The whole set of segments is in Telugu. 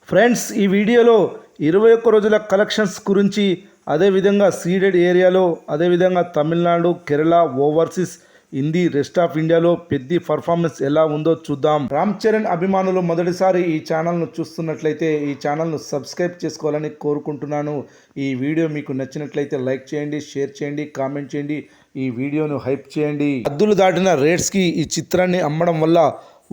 ఫ్రెండ్స్ ఈ వీడియోలో 21 రోజుల కలెక్షన్స్ గురించి అదేవిధంగా సీడెడ్ ఏరియాలో అదేవిధంగా Tamil Nadu Kerala overseas Hindi rest of ఇండియాలో పెద్ద పర్ఫార్మెన్స్ ఎలా ఉందో చూద్దాం. రామ్ చరణ్ అభిమానులు మొదటిసారి ఈ ఛానల్ను చూస్తున్నట్లయితే ఈ ఛానల్ను సబ్స్క్రైబ్ చేసుకోవాలని కోరుకుంటున్నాను. ఈ వీడియో మీకు నచ్చినట్లయితే లైక్ చేయండి, షేర్ చేయండి, కామెంట్ చేయండి, ఈ వీడియోను హైప్ చేయండి. హద్దులు దాటిన రేట్స్కి ఈ చిత్రాన్ని అమ్మడం వల్ల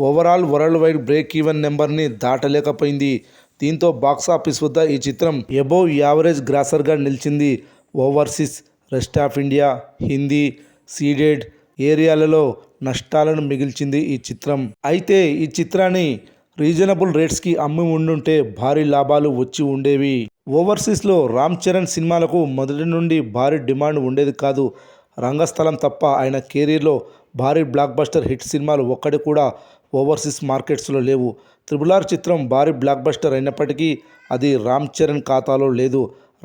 overall world wide break even నెంబర్ని దాటలేకపోయింది. దీంతో బాక్సాఫీస్ వద్ద ఈ చిత్రం ఎబోవ్ యావరేజ్ గ్రాసర్గా నిలిచింది. Overseas, rest of India, Hindi, seeded ఏరియాలలో నష్టాలను మిగిల్చింది ఈ చిత్రం. అయితే ఈ చిత్రాన్ని రీజనబుల్ రేట్స్కి అమ్మి ఉండుంటే భారీ లాభాలు వచ్చి ఉండేవి. ఓవర్సీస్లో రామ్ చరణ్ సినిమాలకు మొదటి నుండి భారీ డిమాండ్ ఉండేది కాదు. రంగస్థలం తప్ప ఆయన కెరీర్లో భారీ బ్లాక్ బస్టర్ హిట్ సినిమాలు ఒక్కటి కూడా ఓవర్సీస్ మార్కెట్స్లో లేవు. RRR చిత్రం భారీ బ్లాక్ బస్టర్ అయినప్పటికీ అది రామ్ చరణ్ ఖాతాలో లేదు,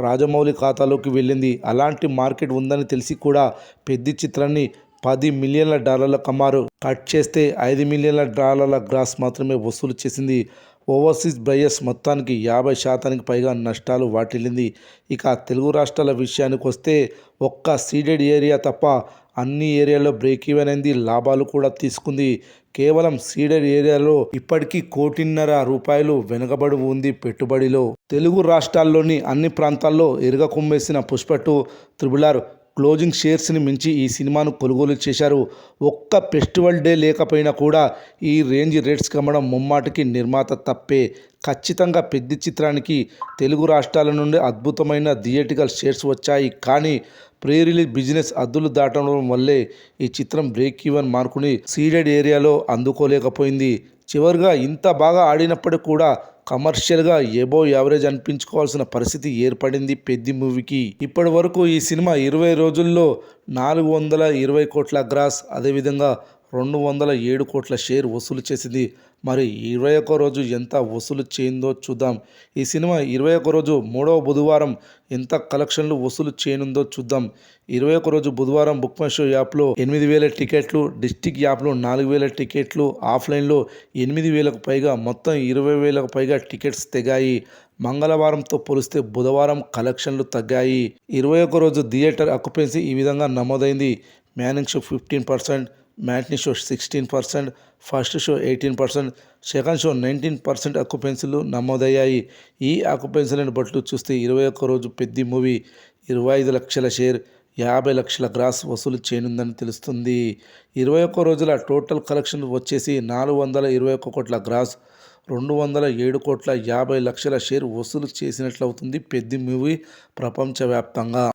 రాజమౌళి ఖాతాలోకి వెళ్ళింది. అలాంటి మార్కెట్ ఉందని తెలిసి కూడా పెద్ద చిత్రాన్ని $10 మిలియన్ల కమ్మారు. కట్ చేస్తే $5 మిలియన్ల గ్రాస్ మాత్రమే వసూలు చేసింది. ఓవర్సీస్ బయర్స్ మొత్తానికి 50% పైగా నష్టాలు వాటిల్లింది. ఇక తెలుగు రాష్ట్రాల విషయానికి వస్తే ఒక్క సీడెడ్ ఏరియా తప్ప అన్ని ఏరియాలో బ్రేక్ ఈవెన్ అయింది, లాభాలు కూడా తీసుకుంది. కేవలం సీడెడ్ ఏరియాలో ఇప్పటికీ ₹1.5 కోటి వెనుకబడి ఉంది పెట్టుబడిలో. తెలుగు రాష్ట్రాల్లోని అన్ని ప్రాంతాల్లో ఎరగకుమ్మేసిన పుష్ప 2, RRR క్లోజింగ్ షేర్స్ని మించి ఈ సినిమాను కొనుగోలు చేశారు. ఒక్క ఫెస్టివల్ డే లేకపోయినా కూడా ఈ రేంజ్ రేట్స్కి అమ్మడం ముమ్మాటికి నిర్మాత తప్పే. ఖచ్చితంగా పెద్ద చిత్రానికి తెలుగు రాష్ట్రాల నుండి అద్భుతమైన థియేటికల్ షేర్స్ వచ్చాయి. కానీ ప్రీ రిలీజ్ బిజినెస్ అద్దులు దాటడం వల్లే ఈ చిత్రం బ్రేక్ ఈవెన్ మార్కుని సీడెడ్ ఏరియాలో అందుకోలేకపోయింది. చివరిగా ఇంత బాగా ఆడినప్పటికీ కూడా కమర్షియల్గా ఎబోవ్ యావరేజ్ అనిపించుకోవాల్సిన పరిస్థితి ఏర్పడింది పెద్ద మూవీకి. ఇప్పటి వరకు ఈ సినిమా 20 రోజుల్లో 420 కోట్ల గ్రాస్, అదేవిధంగా 207 కోట్ల షేర్ వసూలు చేసింది. మరి 21 రోజు ఎంత వసూలు చేయిందో చూద్దాం. ఈ సినిమా 21 రోజు మూడవ బుధవారం ఎంత కలెక్షన్లు వసూలు చేయనుందో చూద్దాం. 21 రోజు బుధవారం బుక్ మై షో యాప్లో 8,000 టికెట్లు, డిస్టిక్ యాప్లో 4,000 టికెట్లు, ఆఫ్లైన్లో 8,000కు పైగా, మొత్తం 20,000కు పైగా టికెట్స్ తెగాయి. మంగళవారంతో పోలిస్తే బుధవారం కలెక్షన్లు తగ్గాయి. 21 రోజు థియేటర్ ఆక్యుపెన్సీ ఈ విధంగా నమోదైంది. Morning show 15%, matinee show 16%, first show 18%, second show 19% ఆక్యుపెన్సీలు నమోదయ్యాయి. ఈ ఆక్యుపెన్సీలను బట్టి చూస్తే 21 రోజు పెద్ద మూవీ 25 లక్షల షేర్, 50 లక్షల గ్రాస్ వసూలు చేయనుందని తెలుస్తుంది. 21 రోజుల టోటల్ కలెక్షన్ వచ్చేసి 421 కోట్ల గ్రాస్, 207 కోట్ల 50 లక్షల షేర్ వసూలు చేసినట్లవుతుంది పెద్ద మూవీ ప్రపంచవ్యాప్తంగా.